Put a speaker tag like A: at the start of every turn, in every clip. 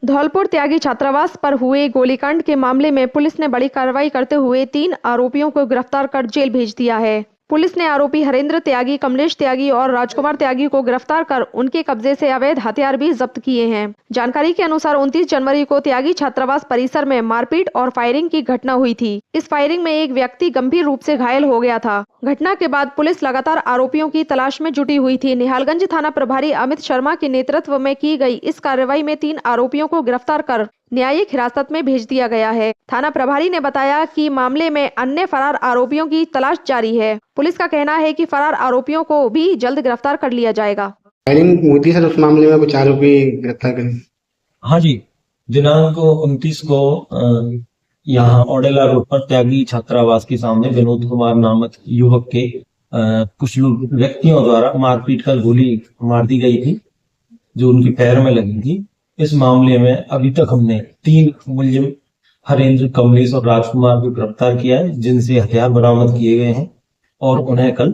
A: धौलपुर त्यागी छात्रावास पर हुए गोलीकांड के मामले में पुलिस ने बड़ी कार्रवाई करते हुए 3 आरोपियों को गिरफ्तार कर जेल भेज दिया है। पुलिस ने आरोपी हरेंद्र त्यागी, कमलेश त्यागी और राजकुमार त्यागी को गिरफ्तार कर उनके कब्जे से अवैध हथियार भी जब्त किए हैं। जानकारी के अनुसार 29 जनवरी को त्यागी छात्रावास परिसर में मारपीट और फायरिंग की घटना हुई थी। इस फायरिंग में एक व्यक्ति गंभीर रूप से घायल हो गया था। घटना के बाद पुलिस लगातार आरोपियों की तलाश में जुटी हुई थी। निहालगंज थाना प्रभारी अमित शर्मा के नेतृत्व में की गई इस कार्रवाई में 3 आरोपियों को गिरफ्तार कर न्यायिक हिरासत में भेज दिया गया है। थाना प्रभारी ने बताया कि मामले में अन्य फरार आरोपियों की तलाश जारी है। पुलिस का कहना है कि फरार आरोपियों को भी जल्द गिरफ्तार कर लिया जाएगा।
B: फायरिंग हुई थी सर, उस मामले में कुछ आरोपी गिरफ्तार करे?
C: हाँ जी, दिनांक 29 को यहाँ ओडेला रोड पर त्यागी छात्रावास के सामने विनोद कुमार नामक युवक के कुछ लोग व्यक्तियों द्वारा मारपीट कर गोली मार दी गई थी, जो उनकी पैर में लगी थी। इस मामले में अभी तक हमने 3 मुलजिम हरेंद्र, कमलेश और राजकुमार को गिरफ्तार किया है, जिनसे हथियार बरामद किए गए हैं और उन्हें कल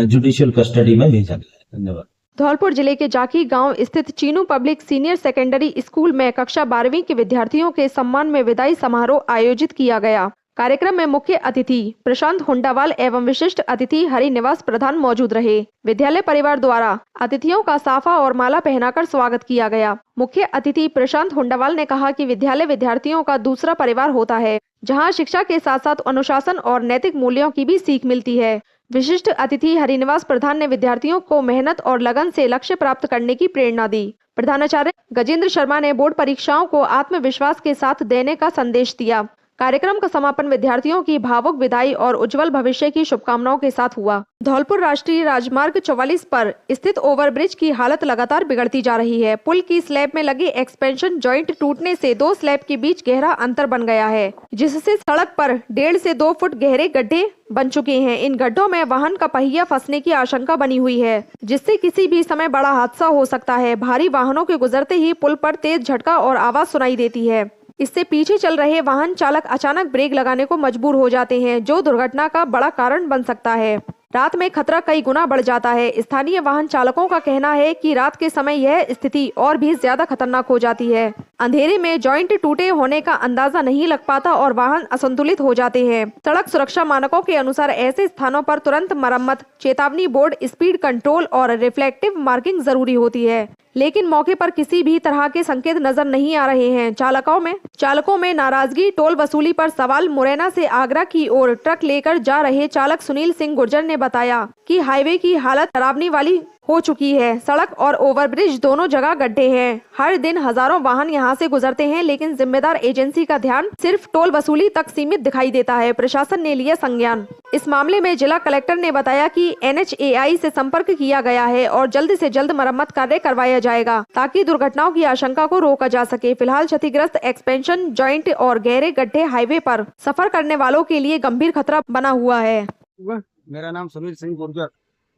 C: जुडिशियल कस्टडी में भेजा गया है। धन्यवाद।
A: धौलपुर जिले के जाखी गांव स्थित Chinu public senior secondary school में कक्षा 12वीं के विद्यार्थियों के सम्मान में विदाई समारोह आयोजित किया गया। कार्यक्रम में मुख्य अतिथि प्रशांत हुंडावाल एवं विशिष्ट अतिथि हरिनिवास प्रधान मौजूद रहे। विद्यालय परिवार द्वारा अतिथियों का साफा और माला पहनाकर स्वागत किया गया। मुख्य अतिथि प्रशांत हुंडावाल ने कहा कि विद्यालय विद्यार्थियों का दूसरा परिवार होता है, जहां शिक्षा के साथ साथ अनुशासन और नैतिक मूल्यों की भी सीख मिलती है। विशिष्ट अतिथि हरिनिवास प्रधान ने विद्यार्थियों को मेहनत और लगन से लक्ष्य प्राप्त करने की प्रेरणा दी। प्रधानाचार्य गजेंद्र शर्मा ने बोर्ड परीक्षाओं को आत्मविश्वास के साथ देने का संदेश दिया। कार्यक्रम का समापन विद्यार्थियों की भावुक विदाई और उज्जवल भविष्य की शुभकामनाओं के साथ हुआ। धौलपुर राष्ट्रीय राजमार्ग 44 पर स्थित ओवरब्रिज की हालत लगातार बिगड़ती जा रही है। पुल की स्लैब में लगी एक्सपेंशन जॉइंट टूटने से 2 स्लैब के बीच गहरा अंतर बन गया है, जिससे सड़क पर 1.5 से 2 फुट गहरे गड्ढे बन चुके हैं। इन गड्ढों में वाहन का पहिया फंसने की आशंका बनी हुई है, जिससे किसी भी समय बड़ा हादसा हो सकता है। भारी वाहनों के गुजरते ही पुल पर तेज झटका और आवाज सुनाई देती है। इससे पीछे चल रहे वाहन चालक अचानक ब्रेक लगाने को मजबूर हो जाते हैं, जो दुर्घटना का बड़ा कारण बन सकता है। रात में खतरा कई गुना बढ़ जाता है। स्थानीय वाहन चालकों का कहना है कि रात के समय यह स्थिति और भी ज्यादा खतरनाक हो जाती है। अंधेरे में जॉइंट टूटे होने का अंदाजा नहीं लग पाता और वाहन असंतुलित हो जाते हैं। सड़क सुरक्षा मानकों के अनुसार ऐसे स्थानों पर तुरंत मरम्मत, चेतावनी बोर्ड, स्पीड कंट्रोल और रिफ्लेक्टिव मार्किंग जरूरी होती है, लेकिन मौके पर किसी भी तरह के संकेत नजर नहीं आ रहे हैं। चालकों में नाराजगी। टोल वसूली पर सवाल। मुरैना से आगरा की ओर ट्रक लेकर जा रहे चालक सुनील सिंह गुर्जर ने बताया कि हाईवे की हालत खराबनी वाली हो चुकी है। सड़क और ओवरब्रिज दोनों जगह गड्ढे हैं। हर दिन हजारों वाहन यहां से गुजरते हैं, लेकिन जिम्मेदार एजेंसी का ध्यान सिर्फ टोल वसूली तक सीमित दिखाई देता है। प्रशासन ने लिया संज्ञान। इस मामले में जिला कलेक्टर ने बताया कि NHAI से संपर्क किया गया है और जल्द से जल्द मरम्मत कार्य करवाया जाएगा, ताकि दुर्घटनाओं की आशंका को रोका जा सके। फिलहाल क्षतिग्रस्त एक्सपेंशन जॉइंट और गहरे गड्ढे हाईवे पर सफर करने वालों के लिए गंभीर खतरा बना हुआ है।
D: मेरा नाम सुनील सिंह गुर्जर।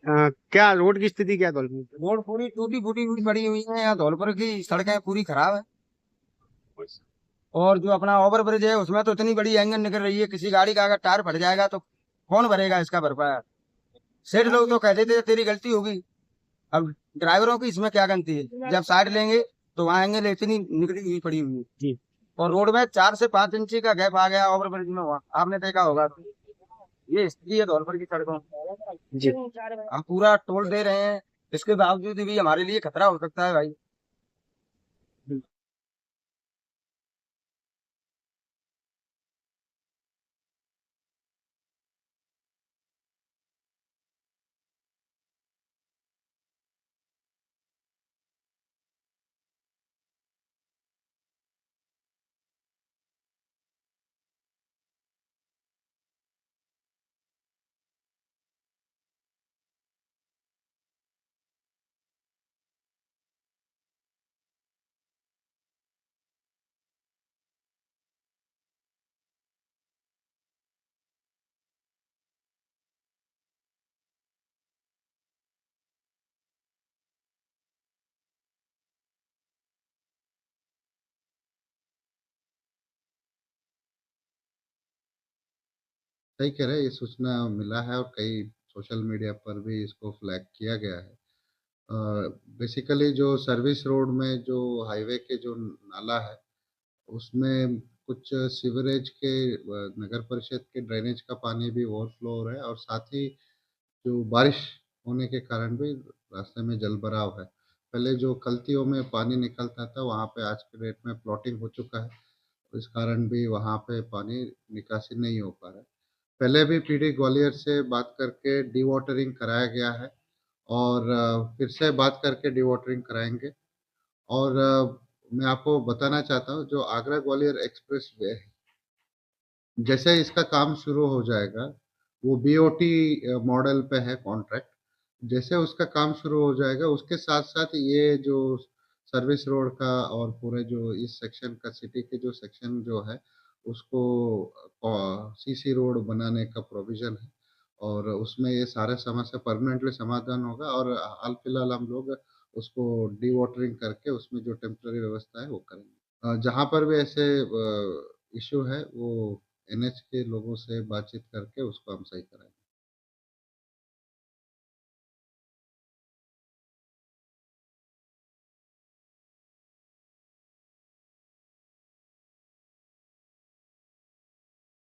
B: क्या रोड की स्थिति क्या धौलपुर?
D: रोड पूरी टूटी फूटी हुई पड़ी हुई है। यहाँ धौलपुर की सड़कें पूरी खराब है, और जो अपना ओवर ब्रिज है उसमें तो इतनी बड़ी एंगल निकल रही है, किसी गाड़ी का अगर टायर फट जाएगा तो कौन भरेगा इसका भरपाई? सेठ लोग तो कह देते हैं तेरी गलती होगी। अब ड्राइवरों की इसमें क्या गलती है? जब साइड लेंगे तो वहाँ एंगल इतनी निकली हुई पड़ी हुई है, और रोड में 4 से 5 इंची का गैप आ गया ओवर ब्रिज में। वहाँ आपने देखा होगा। ये स्थिति है धौलपुर की सड़कों जी। हम पूरा टोल दे रहे हैं, इसके बावजूद भी हमारे लिए खतरा हो सकता है भाई।
E: सही कह रहे हैं, ये सूचना मिला है और कई सोशल मीडिया पर भी इसको फ्लैग किया गया है। बेसिकली जो सर्विस रोड में जो हाईवे के जो नाला है उसमें कुछ सीवरेज के नगर परिषद के ड्रेनेज का पानी भी ओवरफ्लो हो रहा है, और साथ ही जो बारिश होने के कारण भी रास्ते में जल भराव है। पहले जो कल्तियों में पानी निकलता था वहाँ पे आज के डेट में प्लॉटिंग हो चुका है, इस कारण भी वहाँ पे पानी निकासी नहीं हो पा रहा है। पहले भी पीडी ग्वालियर से बात करके डी वाटरिंग कराया गया है, और फिर से बात करके डी वाटरिंग कराएंगे। और मैं आपको बताना चाहता हूँ जो आगरा ग्वालियर एक्सप्रेस वे है, जैसे इसका काम शुरू हो जाएगा, वो बीओटी मॉडल पे है कॉन्ट्रैक्ट। जैसे उसका काम शुरू हो जाएगा उसके साथ साथ ये जो सर्विस रोड का और पूरे जो इस सेक्शन का सिटी के जो सेक्शन जो है उसको सीसी रोड बनाने का प्रोविजन है, और उसमें ये सारे समस्या परमानेंटली समाधान होगा। और हाल फिलहाल हम लोग उसको डी वाटरिंग करके उसमें जो टेम्पररी व्यवस्था है वो करेंगे। जहाँ पर भी ऐसे इशू है वो एनएच के लोगों से बातचीत करके उसको हम सही कराएंगे।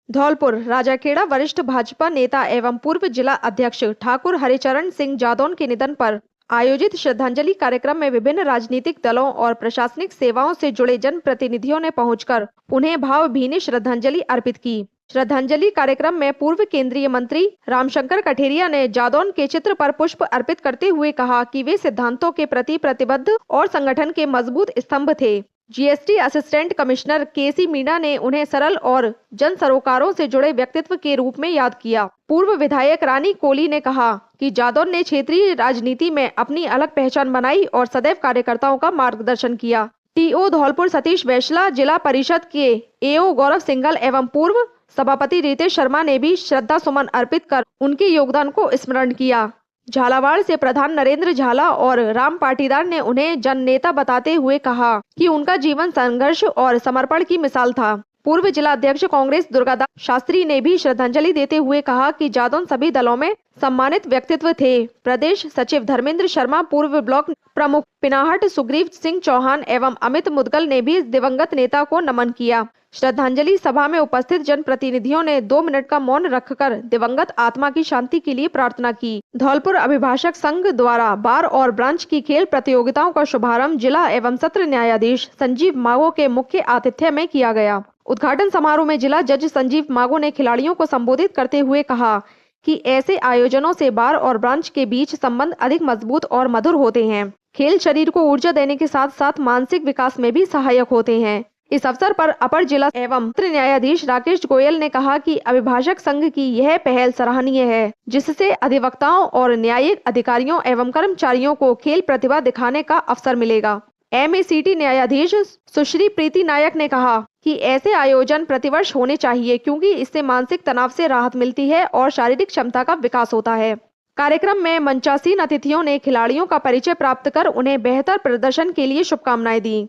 A: धौलपुर राजाखेड़ा वरिष्ठ भाजपा नेता एवं पूर्व जिला अध्यक्ष ठाकुर हरिचरण सिंह जादौन के निधन पर आयोजित श्रद्धांजलि कार्यक्रम में विभिन्न राजनीतिक दलों और प्रशासनिक सेवाओं से जुड़े जनप्रतिनिधियों ने पहुंचकर उन्हें भावभीनी श्रद्धांजलि अर्पित की। श्रद्धांजलि कार्यक्रम में पूर्व केंद्रीय मंत्री रामशंकर कठेरिया ने जादौन के चित्र पर पुष्प अर्पित करते हुए कहा कि वे सिद्धांतों के प्रति प्रतिबद्ध और संगठन के मजबूत स्तंभ थे। जीएसटी असिस्टेंट कमिश्नर केसी मीणा ने उन्हें सरल और जन सरोकारों से जुड़े व्यक्तित्व के रूप में याद किया। पूर्व विधायक रानी कोली ने कहा कि जादौन ने क्षेत्रीय राजनीति में अपनी अलग पहचान बनाई और सदैव कार्यकर्ताओं का मार्गदर्शन किया। टीओ धौलपुर सतीश वैश्ला, जिला परिषद के एओ गौरव सिंघल एवं पूर्व सभापति रितेश शर्मा ने भी श्रद्धा सुमन अर्पित कर उनके योगदान को स्मरण किया। झालावाड़ से प्रधान नरेंद्र झाला और राम पाटीदार ने उन्हें जननेता बताते हुए कहा कि उनका जीवन संघर्ष और समर्पण की मिसाल था। पूर्व जिला अध्यक्ष कांग्रेस दुर्गादास शास्त्री ने भी श्रद्धांजलि देते हुए कहा कि जादौन सभी दलों में सम्मानित व्यक्तित्व थे। प्रदेश सचिव धर्मेंद्र शर्मा, पूर्व ब्लॉक प्रमुख पिनाहट सुग्रीव सिंह चौहान एवं अमित मुदगल ने भी दिवंगत नेता को नमन किया। श्रद्धांजलि सभा में उपस्थित जनप्रतिनिधियों ने 2 मिनट का मौन रखकर दिवंगत आत्मा की शांति के लिए प्रार्थना की। धौलपुर अभिभाषक संघ द्वारा बार और ब्रांच की खेल प्रतियोगिताओं का शुभारंभ जिला एवं सत्र न्यायाधीश संजीव मागो के मुख्य आतिथ्य में किया गया। उद्घाटन समारोह में जिला जज संजीव मागो ने खिलाड़ियों को संबोधित करते हुए कहा कि ऐसे आयोजनों से बार और ब्रांच के बीच संबंध अधिक मजबूत और मधुर होते हैं। खेल शरीर को ऊर्जा देने के साथ साथ मानसिक विकास में भी सहायक होते हैं। इस अवसर पर अपर जिला एवं सत्र न्यायाधीश राकेश गोयल ने कहा कि अभिभाषक संघ की यह पहल सराहनीय है, जिससे अधिवक्ताओं और न्यायिक अधिकारियों एवं कर्मचारियों को खेल प्रतिभा दिखाने का अवसर मिलेगा। एमएसीटी न्यायाधीश सुश्री प्रीति नायक ने कहा कि ऐसे आयोजन प्रतिवर्ष होने चाहिए, क्योंकि इससे मानसिक तनाव से राहत मिलती है और शारीरिक क्षमता का विकास होता है। कार्यक्रम में मंचासीन अतिथियों ने खिलाड़ियों का परिचय प्राप्त कर उन्हें बेहतर प्रदर्शन के लिए शुभकामनाएं दी।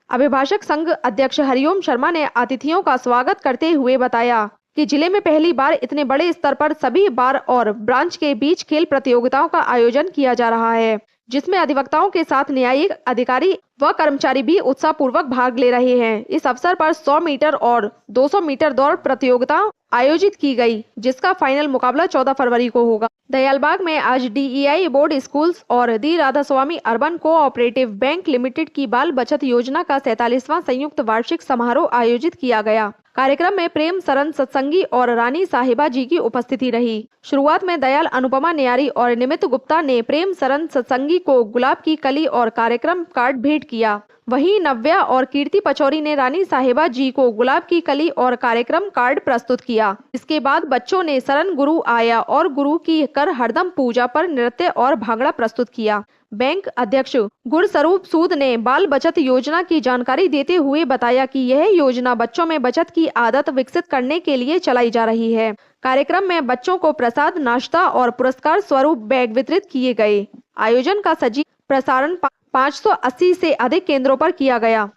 A: अभिभाषक संघ अध्यक्ष हरिओम शर्मा ने अतिथियों का स्वागत करते हुए बताया कि जिले में पहली बार इतने बड़े स्तर पर सभी बार और ब्रांच के बीच खेल प्रतियोगिताओं का आयोजन किया जा रहा है, जिसमें अधिवक्ताओं के साथ न्यायिक अधिकारी व कर्मचारी भी उत्साहपूर्वक भाग ले रहे हैं। इस अवसर पर 100 मीटर और 200 मीटर दौड़ प्रतियोगिता आयोजित की गई, जिसका फाइनल मुकाबला 14 फरवरी को होगा। दयालबाग में आज डीईआई बोर्ड स्कूल्स और the Radhasoami urban cooperative bank limited की बाल बचत योजना का 47वां संयुक्त वार्षिक समारोह आयोजित किया गया। कार्यक्रम में प्रेम सरन सत्संगी और रानी साहिबा जी की उपस्थिति रही। शुरुआत में दयाल अनुपमा न्यारी और निमित गुप्ता ने प्रेम सरन सत्संगी को गुलाब की कली और कार्यक्रम कार्ड भेंट किया। वहीं नव्या और कीर्ति पचौरी ने रानी साहिबा जी को गुलाब की कली और कार्यक्रम कार्ड प्रस्तुत किया। इसके बाद बच्चों ने शरण गुरु आया और गुरु की कर हरदम पूजा पर नृत्य और भांगड़ा प्रस्तुत किया। बैंक अध्यक्ष गुरस्वरूप सूद ने बाल बचत योजना की जानकारी देते हुए बताया कि यह योजना बच्चों में बचत की आदत विकसित करने के लिए चलाई जा रही है। कार्यक्रम में बच्चों को प्रसाद, नाश्ता और पुरस्कार स्वरूप बैग वितरित किए गए। आयोजन का सजीव प्रसारण 580 से अधिक केंद्रों पर किया गया।